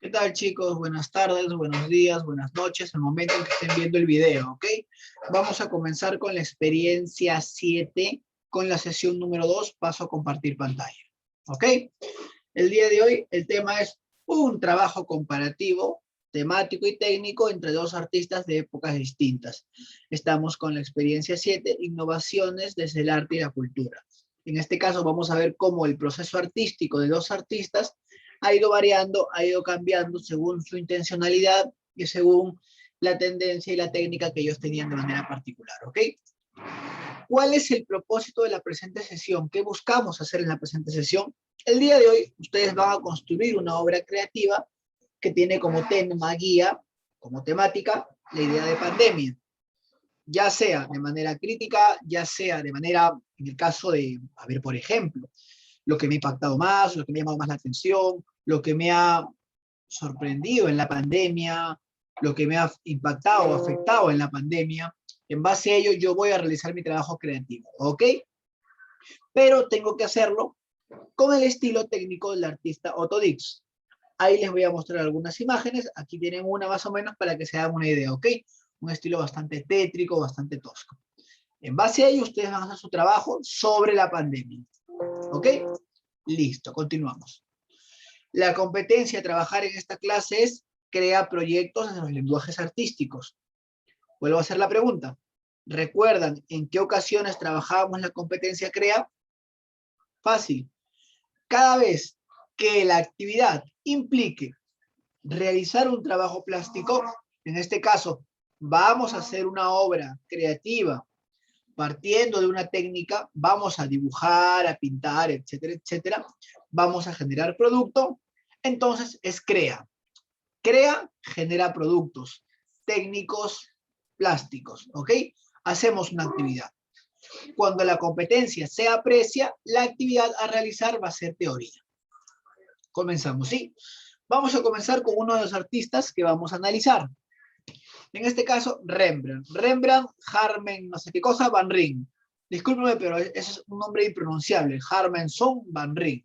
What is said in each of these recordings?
¿Qué tal, chicos? Buenas tardes, buenos días, buenas noches, el momento en que estén viendo el video, ¿ok? Vamos a comenzar con la experiencia 7, con la sesión número 2, paso a compartir pantalla, ¿ok? El día de hoy el tema es un trabajo comparativo, temático y técnico entre dos artistas de épocas distintas. Estamos con la experiencia 7, innovaciones desde el arte y la cultura. En este caso vamos a ver cómo el proceso artístico de dos artistas ha ido variando, ha ido cambiando según su intencionalidad y según la tendencia y la técnica que ellos tenían de manera particular, ¿ok? ¿Cuál es el propósito de la presente sesión? ¿Qué buscamos hacer en la presente sesión? El día de hoy ustedes van a construir una obra creativa que tiene como tema, guía, como temática, la idea de pandemia. Ya sea de manera crítica, ya sea de manera, en el caso de, a ver, por ejemplo, lo que me ha impactado más, lo que me ha llamado más la atención, lo que me ha sorprendido en la pandemia, lo que me ha impactado o afectado en la pandemia. En base a ello, yo voy a realizar mi trabajo creativo, ¿ok? Pero tengo que hacerlo con el estilo técnico del artista Otto Dix. Ahí les voy a mostrar algunas imágenes. Aquí tienen una más o menos para que se hagan una idea, ¿ok? Un estilo bastante tétrico, bastante tosco. En base a ello, ustedes van a hacer su trabajo sobre la pandemia, ¿ok? Listo, continuamos. La competencia a trabajar en esta clase es crear proyectos en los lenguajes artísticos. Vuelvo a hacer la pregunta. ¿Recuerdan en qué ocasiones trabajábamos la competencia crea? Fácil. Cada vez que la actividad implique realizar un trabajo plástico, en este caso, vamos a hacer una obra creativa partiendo de una técnica, vamos a dibujar, a pintar, etcétera, etcétera, vamos a generar producto, entonces es crea. Crea, genera productos técnicos, plásticos, ¿ok? Hacemos una actividad. Cuando la competencia se aprecia, la actividad a realizar va a ser teoría. Comenzamos, ¿sí? Vamos a comenzar con uno de los artistas que vamos a analizar. En este caso, Rembrandt. Rembrandt, Harmen, no sé qué cosa, Van Rijn. Discúlpeme, pero ese es un nombre impronunciable. Harmenson Van Rijn.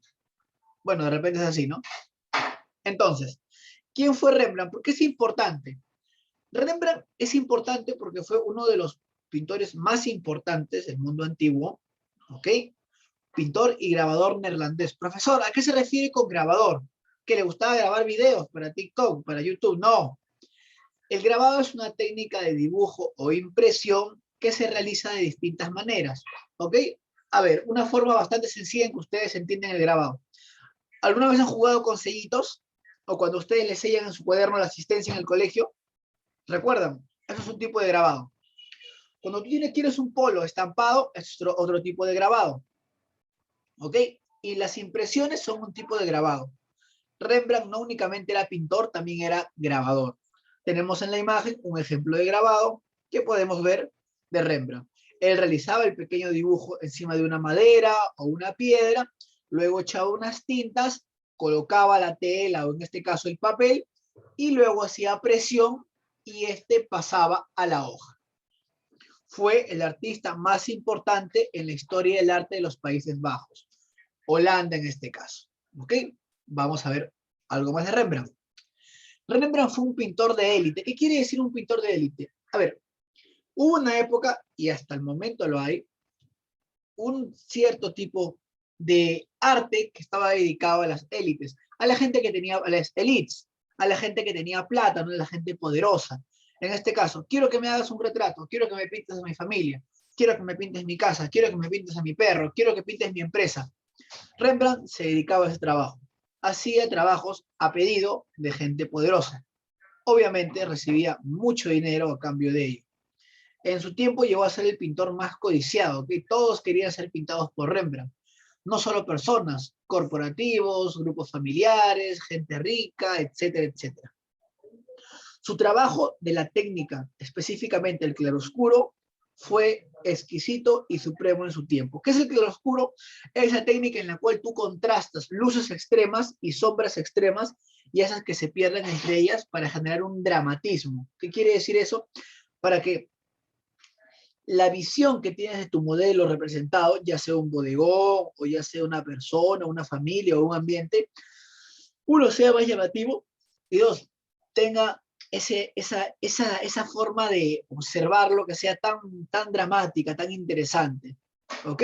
Bueno, de repente es así, ¿no? Entonces, ¿quién fue Rembrandt? ¿Por qué es importante? Rembrandt es importante porque fue uno de los pintores más importantes del mundo antiguo, ¿ok? Pintor y grabador neerlandés. Profesor, ¿a qué se refiere con grabador? ¿Que le gustaba grabar videos para TikTok, para YouTube? No. El grabado es una técnica de dibujo o impresión que se realiza de distintas maneras, ¿ok? A ver, una forma bastante sencilla en que ustedes entienden el grabado. ¿Alguna vez han jugado con sellitos? O cuando ustedes le sellan en su cuaderno la asistencia en el colegio, ¿recuerdan? Eso es un tipo de grabado. Cuando tú quieres un polo estampado, es otro tipo de grabado, ¿ok? Y las impresiones son un tipo de grabado. Rembrandt no únicamente era pintor, también era grabador. Tenemos en la imagen un ejemplo de grabado que podemos ver de Rembrandt. Él realizaba el pequeño dibujo encima de una madera o una piedra, luego echaba unas tintas, colocaba la tela o en este caso el papel y luego hacía presión y este pasaba a la hoja. Fue el artista más importante en la historia del arte de los Países Bajos. Holanda en este caso. ¿Ok? Vamos a ver algo más de Rembrandt. Rembrandt fue un pintor de élite. ¿Qué quiere decir un pintor de élite? A ver, hubo una época, y hasta el momento lo hay, un cierto tipo de arte que estaba dedicado a las élites, a la gente que tenía, a las elites, a la gente que tenía plata, no a la gente poderosa. En este caso, quiero que me hagas un retrato, quiero que me pintes a mi familia, quiero que me pintes mi casa, quiero que me pintes a mi perro, quiero que pintes mi empresa. Rembrandt se dedicaba a ese trabajo. Hacía trabajos a pedido de gente poderosa. Obviamente recibía mucho dinero a cambio de ello. En su tiempo llegó a ser el pintor más codiciado, que todos querían ser pintados por Rembrandt. No solo personas, corporativos, grupos familiares, gente rica, etcétera, etcétera. Su trabajo de la técnica, específicamente el claroscuro, fue exquisito y supremo en su tiempo. ¿Qué es el claroscuro? Es la técnica en la cual tú contrastas luces extremas y sombras extremas y esas que se pierden entre ellas para generar un dramatismo. ¿Qué quiere decir eso? Para que la visión que tienes de tu modelo representado, ya sea un bodegón o ya sea una persona, una familia o un ambiente, uno sea más llamativo Y dos, tenga esa forma de observarlo que sea tan dramática, tan interesante. ¿Ok?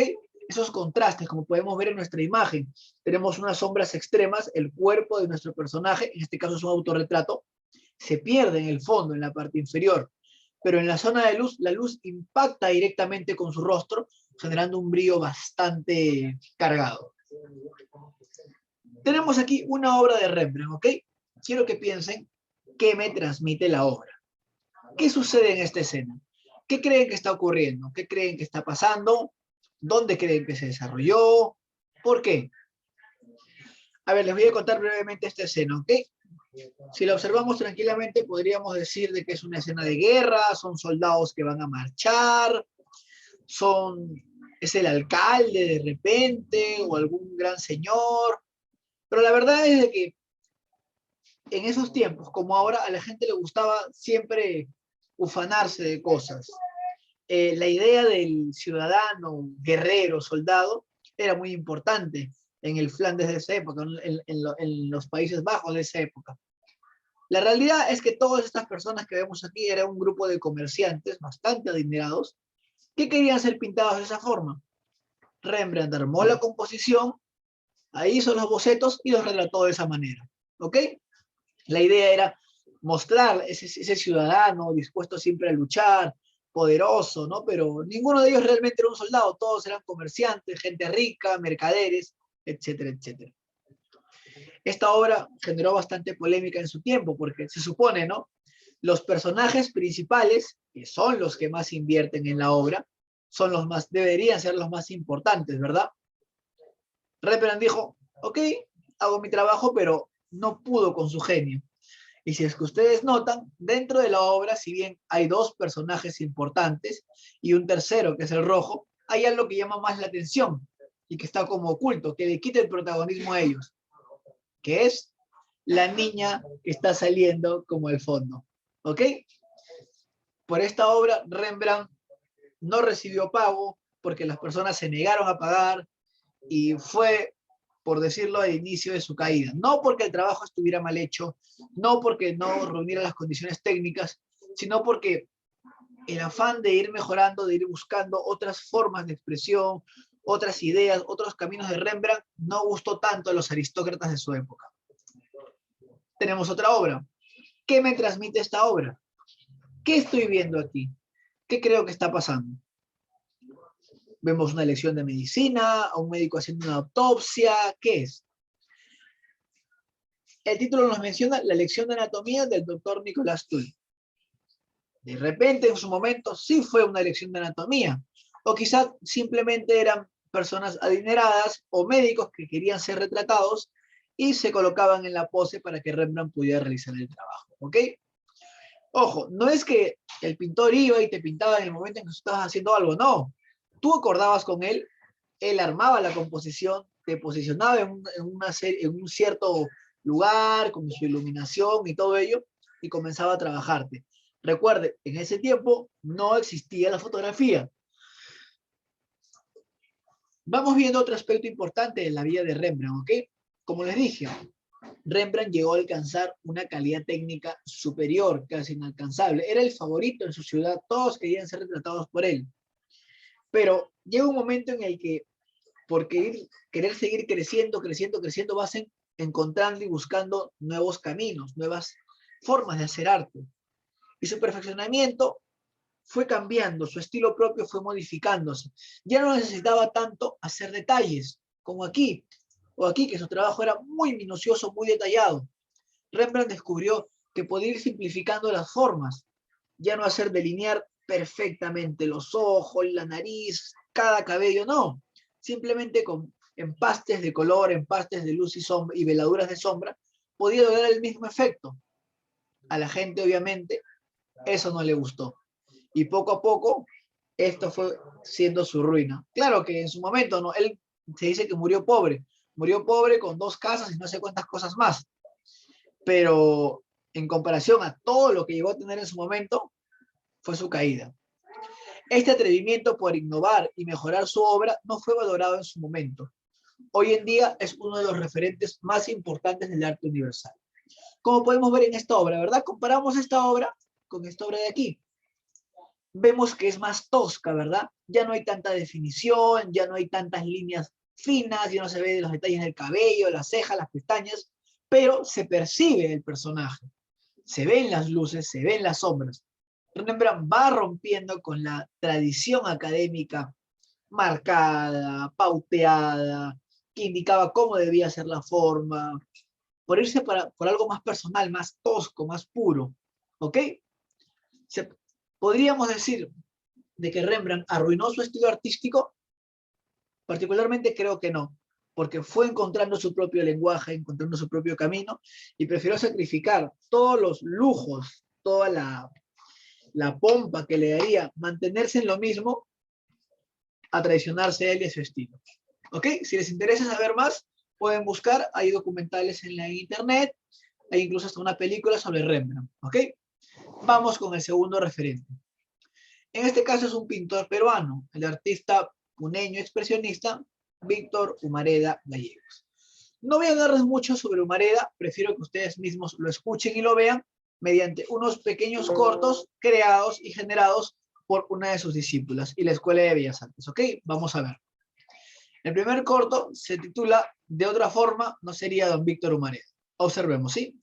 Esos contrastes, como podemos ver en nuestra imagen, tenemos unas sombras extremas, el cuerpo de nuestro personaje, en este caso es un autorretrato, se pierde en el fondo, en la parte inferior, pero en la zona de luz, la luz impacta directamente con su rostro, generando un brillo bastante cargado. Tenemos aquí una obra de Rembrandt, ¿ok? Quiero que piensen qué me transmite la obra. ¿Qué sucede en esta escena? ¿Qué creen que está ocurriendo? ¿Qué creen que está pasando? ¿Dónde creen que se desarrolló? ¿Por qué? A ver, les voy a contar brevemente esta escena, ¿ok? Si la observamos tranquilamente, podríamos decir de que es una escena de guerra, son soldados que van a marchar, es el alcalde de repente, o algún gran señor. Pero la verdad es de que en esos tiempos, como ahora, a la gente le gustaba siempre ufanarse de cosas. La idea del ciudadano, guerrero, soldado, era muy importante en el Flandes de esa época, en los Países Bajos de esa época. La realidad es que todas estas personas que vemos aquí eran un grupo de comerciantes bastante adinerados que querían ser pintados de esa forma. Rembrandt armó la composición, ahí hizo los bocetos y los retrató de esa manera. ¿Ok? La idea era mostrar ese ciudadano dispuesto siempre a luchar, poderoso, ¿no? Pero ninguno de ellos realmente era un soldado, todos eran comerciantes, gente rica, mercaderes, etcétera, etcétera. Esta obra generó bastante polémica en su tiempo, porque se supone, ¿no? Los personajes principales, que son los que más invierten en la obra, deberían ser los más importantes, ¿verdad? Rembrandt dijo, ok, hago mi trabajo, pero no pudo con su genio. Y si es que ustedes notan, dentro de la obra, si bien hay dos personajes importantes y un tercero, que es el rojo, hay algo que llama más la atención y que está como oculto, que le quita el protagonismo a ellos, que es la niña que está saliendo como el fondo. ¿Ok? Por esta obra, Rembrandt no recibió pago porque las personas se negaron a pagar y fue, por decirlo, el inicio de su caída. No porque el trabajo estuviera mal hecho, no porque no reuniera las condiciones técnicas, sino porque el afán de ir mejorando, de ir buscando otras formas de expresión, otras ideas, otros caminos de Rembrandt, no gustó tanto a los aristócratas de su época. Tenemos otra obra. ¿Qué me transmite esta obra? ¿Qué estoy viendo aquí? ¿Qué creo que está pasando? Vemos una lección de medicina, a un médico haciendo una autopsia. ¿Qué es? El título nos menciona la lección de anatomía del doctor Nicolas Tull. De repente, en su momento, sí fue una lección de anatomía. O quizás simplemente eran personas adineradas o médicos que querían ser retratados y se colocaban en la pose para que Rembrandt pudiera realizar el trabajo. ¿Ok? Ojo, no es que el pintor iba y te pintaba en el momento en que tú estabas haciendo algo, no. Tú acordabas con él, él armaba la composición, te posicionaba en un cierto lugar, con su iluminación y todo ello, y comenzaba a trabajarte. Recuerde, en ese tiempo no existía la fotografía. Vamos viendo otro aspecto importante de la vida de Rembrandt, ¿ok? Como les dije, Rembrandt llegó a alcanzar una calidad técnica superior, casi inalcanzable. Era el favorito en su ciudad, todos querían ser retratados por él. Pero llega un momento en el que, por querer seguir creciendo, vas encontrando y buscando nuevos caminos, nuevas formas de hacer arte. Y su perfeccionamiento fue cambiando, su estilo propio fue modificándose. Ya no necesitaba tanto hacer detalles, como aquí, o aquí, que su trabajo era muy minucioso, muy detallado. Rembrandt descubrió que podía ir simplificando las formas, ya no hacer delinear perfectamente los ojos, la nariz, cada cabello, no. Simplemente con empastes de color, empastes de luz y veladuras de sombra, podía lograr el mismo efecto. A la gente, obviamente, eso no le gustó. Y poco a poco, esto fue siendo su ruina. Claro que en su momento, ¿no? Él se dice que murió pobre con 2 casas y no sé cuántas cosas más. Pero en comparación a todo lo que llegó a tener en su momento, fue su caída. Este atrevimiento por innovar y mejorar su obra no fue valorado en su momento. Hoy en día es uno de los referentes más importantes del arte universal. Como podemos ver en esta obra, ¿verdad? Comparamos esta obra con esta obra de aquí. Vemos que es más tosca, ¿verdad? Ya no hay tanta definición, ya no hay tantas líneas finas, ya no se ve los detalles del cabello, las cejas, las pestañas, pero se percibe el personaje. Se ven las luces, se ven las sombras. Rembrandt va rompiendo con la tradición académica marcada, pauteada, que indicaba cómo debía ser la forma, por irse por algo más personal, más tosco, más puro. ¿Ok? Podríamos decir de que Rembrandt arruinó su estilo artístico. Particularmente creo que no, porque fue encontrando su propio lenguaje, encontrando su propio camino, y prefirió sacrificar todos los lujos, toda la pompa que le daría mantenerse en lo mismo, a traicionarse a él y a su estilo. ¿Ok? Si les interesa saber más, pueden buscar, hay documentales en la internet, hay incluso hasta una película sobre Rembrandt. ¿Ok? Vamos con el segundo referente. En este caso es un pintor peruano, el artista puneño expresionista Víctor Humareda Gallegos. No voy a darles mucho sobre Humareda, prefiero que ustedes mismos lo escuchen y lo vean mediante unos pequeños cortos creados y generados por una de sus discípulas y la Escuela de Bellas Artes. ¿Ok? Vamos a ver. El primer corto se titula De otra forma no sería don Víctor Humareda. Observemos, ¿sí?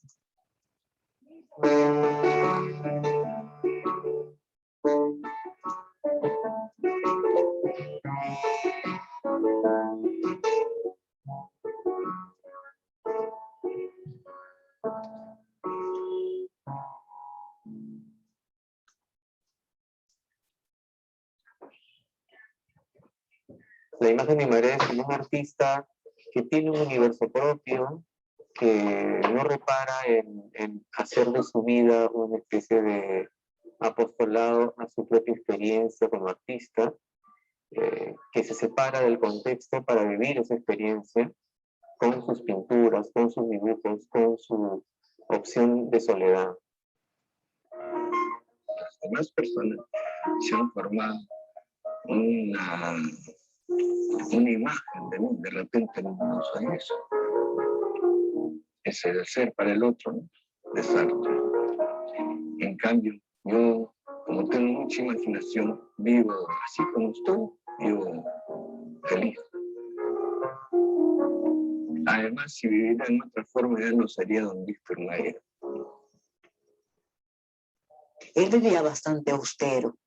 La imagen de Humareda es un artista que tiene un universo propio, que no repara en hacer de su vida una especie de apostolado a su propia experiencia como artista, que se separa del contexto para vivir esa experiencia con sus pinturas, con sus dibujos, con su opción de soledad. Las demás personas se han formado una imagen de mí, de repente no soy eso. Es el ser para el otro, ¿no? De Sartre. En cambio, yo, como tengo mucha imaginación, vivo así como estoy, vivo feliz. Además, si viviera en otra forma, ya no sería don Víctor Humareda. Él vivía bastante austero.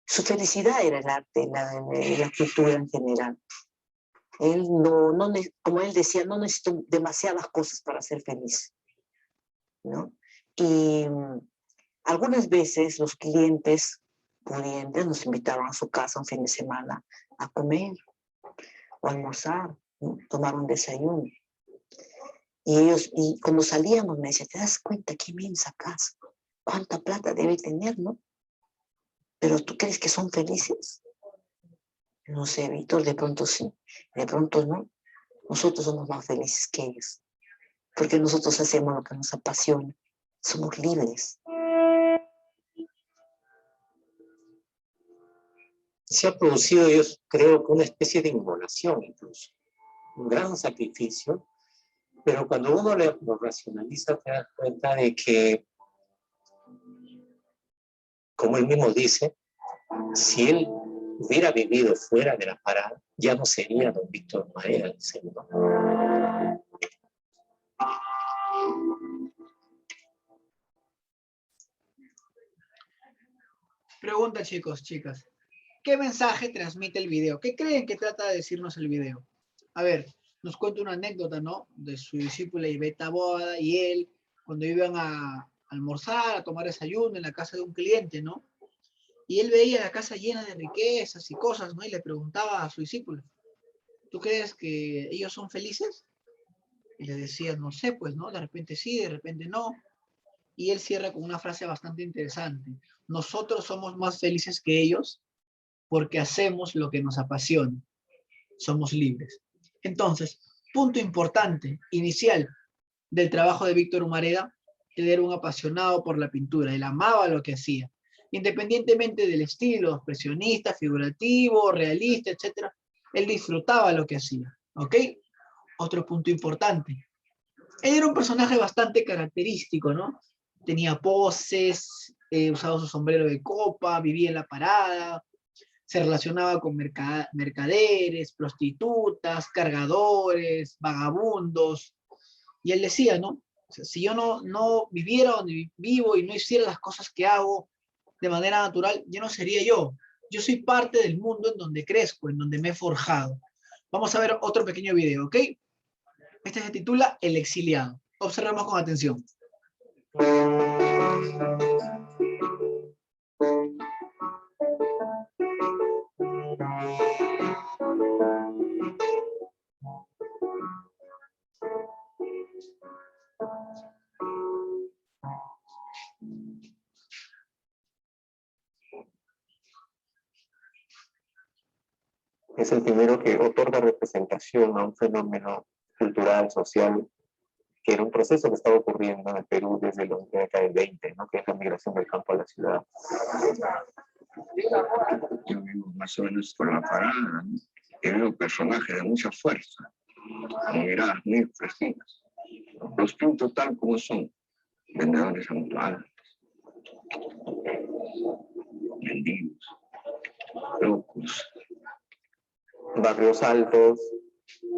Su felicidad era el arte, la cultura en general. Él como él decía, no necesito demasiadas cosas para ser feliz, ¿no? Y algunas veces los clientes pudientes nos invitaban a su casa un fin de semana a comer o a almorzar, ¿no? Tomar un desayuno. Y cuando salíamos me decían, ¿te das cuenta qué inmensa casa? ¿Cuánta plata debe tener, no? ¿Pero tú crees que son felices? No sé, Víctor, de pronto sí, de pronto no. Nosotros somos más felices que ellos, porque nosotros hacemos lo que nos apasiona, somos libres. Se ha producido, yo creo, una especie de inmolación incluso, un gran sacrificio, pero cuando uno lo racionaliza te das cuenta de que, como él mismo dice, si él hubiera vivido fuera de la parada, ya no sería don Víctor Humareda el segundo. Pregunta, chicos, chicas. ¿Qué mensaje transmite el video? ¿Qué creen que trata de decirnos el video? A ver, nos cuenta una anécdota, ¿no? De su discípula Iveta Boada y él, cuando iban a almorzar, a tomar desayuno en la casa de un cliente, ¿no? Y él veía la casa llena de riquezas y cosas, ¿no? Y le preguntaba a su discípulo, ¿tú crees que ellos son felices? Y le decía, no sé, pues, ¿no? De repente sí, de repente no. Y él cierra con una frase bastante interesante. Nosotros somos más felices que ellos porque hacemos lo que nos apasiona. Somos libres. Entonces, punto importante, inicial, del trabajo de Víctor Humareda, él era un apasionado por la pintura, él amaba lo que hacía, independientemente del estilo, expresionista, figurativo, realista, etc. Él disfrutaba lo que hacía, ¿ok? Otro punto importante, Él era un personaje bastante característico, ¿no? Tenía poses, usaba su sombrero de copa, vivía en la parada, se relacionaba con mercaderes, prostitutas, cargadores, vagabundos. Y él decía, ¿no? O sea, si yo no viviera donde vivo y no hiciera las cosas que hago de manera natural, yo no sería yo. Yo soy parte del mundo en donde crezco, en donde me he forjado. Vamos a ver otro pequeño video, ¿ok? Este se titula El exiliado. Observemos con atención. Es el primero que otorga representación a un fenómeno cultural, social, que era un proceso que estaba ocurriendo en el Perú desde la década del 20, ¿no? Que es la migración del campo a la ciudad. Yo vivo más o menos por la parada, ¿no? Y veo personajes de mucha fuerza, con miradas muy expresivas. Los pinto tal como son, vendedores ambulantes, mendigos, locos. Barrios Altos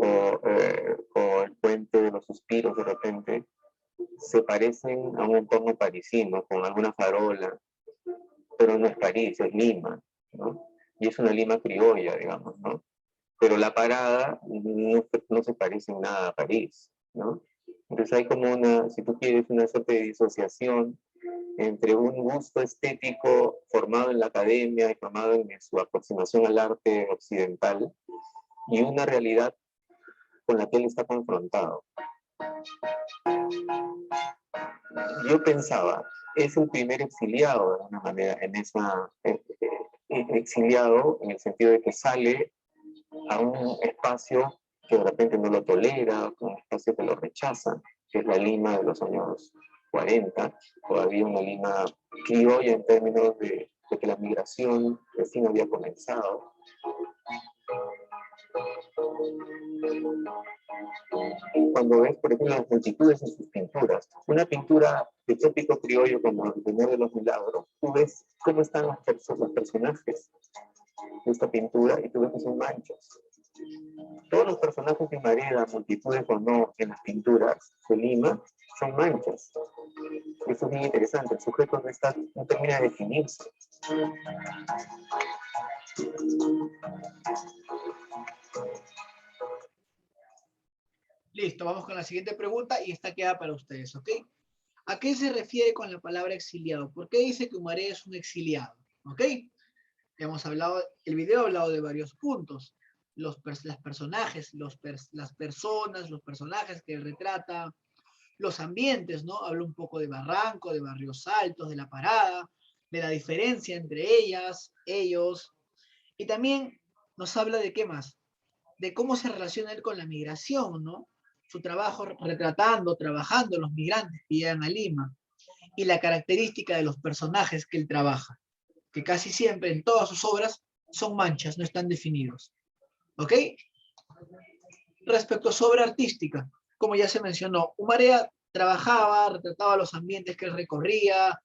o el Puente de los Suspiros de repente se parecen a un entorno parisino con alguna farola, pero no es París, es Lima, ¿no? Y es una Lima criolla, digamos, ¿no? Pero la parada no se parece en nada a París, ¿no? Entonces hay como una, si tú quieres, una suerte de disociación entre un gusto estético formado en la academia y formado en su aproximación al arte occidental y una realidad con la que él está confrontado. Yo pensaba, es el primer exiliado de alguna manera, exiliado en el sentido de que sale a un espacio que de repente no lo tolera, un espacio que lo rechaza, que es la Lima de los años 40, todavía una Lima criolla en términos de que la migración recién había comenzado. Cuando ves, por ejemplo, las multitudes en sus pinturas, una pintura de trópico criollo como El Señor de los Milagros, tú ves cómo están los personajes de esta pintura y tú ves que son manchas. Todos los personajes de Mareda, multitudes o no, en las pinturas de Lima, son manchas. Eso es bien interesante, el sujeto no termina de definirse. Listo, vamos con la siguiente pregunta y esta queda para ustedes, ¿ok? ¿A qué se refiere con la palabra exiliado? ¿Por qué dice que Humareda es un exiliado? ¿Ok? Hemos hablado, el video ha hablado de varios puntos. Las personajes, las personas, los personajes que él retrata, los ambientes, ¿no? Habla un poco de Barranco, de Barrios Altos, de La Parada, de la diferencia entre ellas, ellos, y también nos habla de qué más, de cómo se relaciona él con la migración, ¿no? Su trabajo trabajando los migrantes que llegan a Lima, y la característica de los personajes que él trabaja, que casi siempre en todas sus obras son manchas, no están definidos. ¿Ok? Respecto a su obra artística, como ya se mencionó, Humareda trabajaba, retrataba los ambientes que él recorría,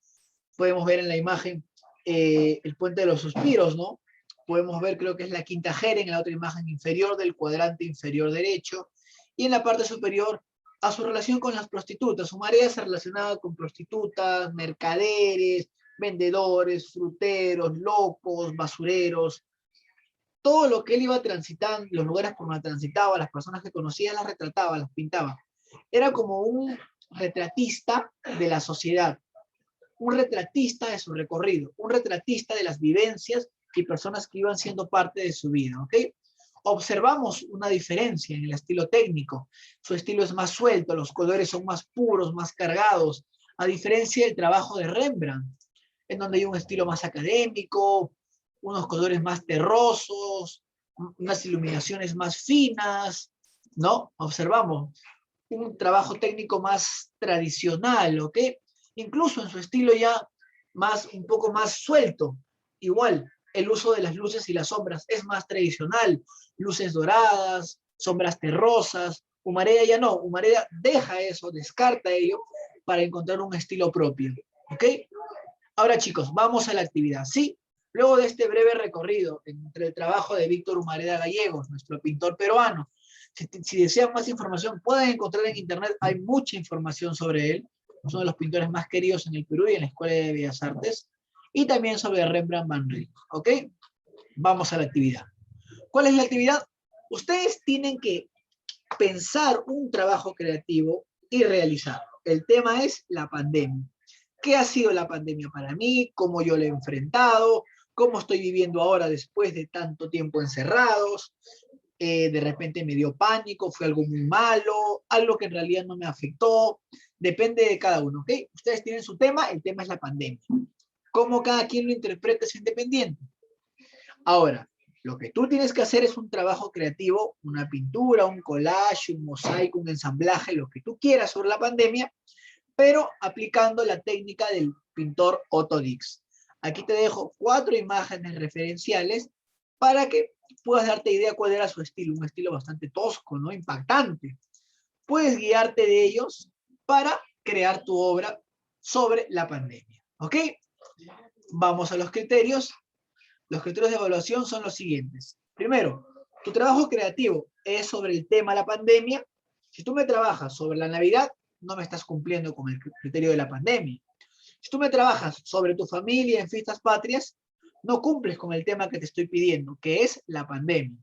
podemos ver en la imagen el Puente de los Suspiros, ¿no? Podemos ver, creo que es la Quinta Jera en la otra imagen inferior del cuadrante inferior derecho, y en la parte superior a su relación con las prostitutas. Humareda se relacionaba con prostitutas, mercaderes, vendedores, fruteros, locos, basureros. Todo lo que él iba transitando, los lugares por donde transitaba, las personas que conocía, las retrataba, las pintaba. Era como un retratista de la sociedad, un retratista de su recorrido, un retratista de las vivencias y personas que iban siendo parte de su vida, ¿ok? Observamos una diferencia en el estilo técnico. Su estilo es más suelto, los colores son más puros, más cargados, a diferencia del trabajo de Rembrandt, en donde hay un estilo más académico, unos colores más terrosos, unas iluminaciones más finas, ¿no? Observamos un trabajo técnico más tradicional, ¿ok? Incluso en su estilo ya un poco más suelto. Igual, el uso de las luces y las sombras es más tradicional. Luces doradas, sombras terrosas, Humareda ya no, Humareda deja eso, descarta ello para encontrar un estilo propio, ¿ok? Ahora chicos, vamos a la actividad, ¿sí? Luego de este breve recorrido entre el trabajo de Víctor Humareda Gallegos, nuestro pintor peruano, si desean más información, pueden encontrar en internet, hay mucha información sobre él, es uno de los pintores más queridos en el Perú y en la Escuela de Bellas Artes, y también sobre Rembrandt van Rijn, ¿ok? Vamos a la actividad. ¿Cuál es la actividad? Ustedes tienen que pensar un trabajo creativo y realizarlo. El tema es la pandemia. ¿Qué ha sido la pandemia para mí? ¿Cómo yo la he enfrentado? ¿Cómo estoy viviendo ahora después de tanto tiempo encerrados? De repente me dio pánico, fue algo muy malo, algo que en realidad no me afectó. Depende de cada uno, ¿ok? Ustedes tienen su tema, el tema es la pandemia. Cómo cada quien lo interpreta es independiente. Ahora, lo que tú tienes que hacer es un trabajo creativo, una pintura, un collage, un mosaico, un ensamblaje, lo que tú quieras sobre la pandemia, pero aplicando la técnica del pintor Otto Dix. Aquí te dejo 4 imágenes referenciales para que puedas darte idea cuál era su estilo, un estilo bastante tosco, ¿no? Impactante. Puedes guiarte de ellos para crear tu obra sobre la pandemia, ¿ok? Vamos a los criterios. Los criterios de evaluación son los siguientes. Primero, tu trabajo creativo es sobre el tema de la pandemia. Si tú me trabajas sobre la Navidad, no me estás cumpliendo con el criterio de la pandemia. Si tú me trabajas sobre tu familia en fiestas patrias, no cumples con el tema que te estoy pidiendo, que es la pandemia.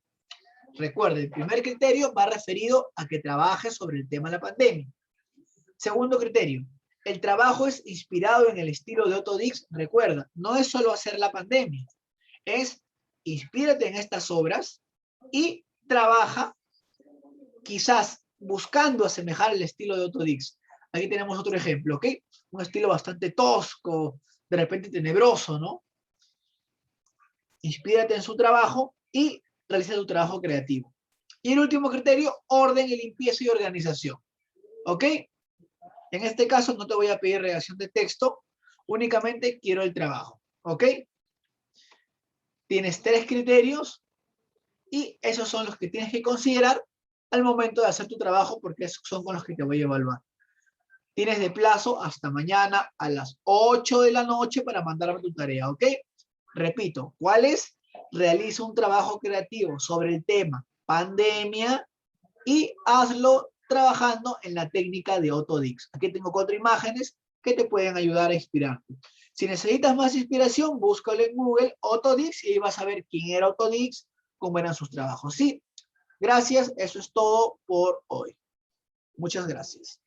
Recuerda, el primer criterio va referido a que trabajes sobre el tema de la pandemia. Segundo criterio, el trabajo es inspirado en el estilo de Otto Dix. Recuerda, no es solo hacer la pandemia, es inspírate en estas obras y trabaja quizás buscando asemejar el estilo de Otto Dix. Aquí tenemos otro ejemplo, ¿ok? Un estilo bastante tosco, de repente tenebroso, ¿no? Inspírate en su trabajo y realiza tu trabajo creativo. Y el último criterio, orden y limpieza y organización, ¿ok? En este caso no te voy a pedir redacción de texto, únicamente quiero el trabajo, ¿ok? Tienes 3 criterios y esos son los que tienes que considerar al momento de hacer tu trabajo porque son con los que te voy a evaluar. Tienes de plazo hasta mañana a las 8 de la noche para mandarme tu tarea, ¿ok? Repito, ¿cuál es? Realiza un trabajo creativo sobre el tema pandemia y hazlo trabajando en la técnica de Otto Dix. Aquí tengo 4 imágenes que te pueden ayudar a inspirarte. Si necesitas más inspiración, búscalo en Google, Otto Dix, y ahí vas a ver quién era Otto Dix, cómo eran sus trabajos. Sí, gracias, eso es todo por hoy. Muchas gracias.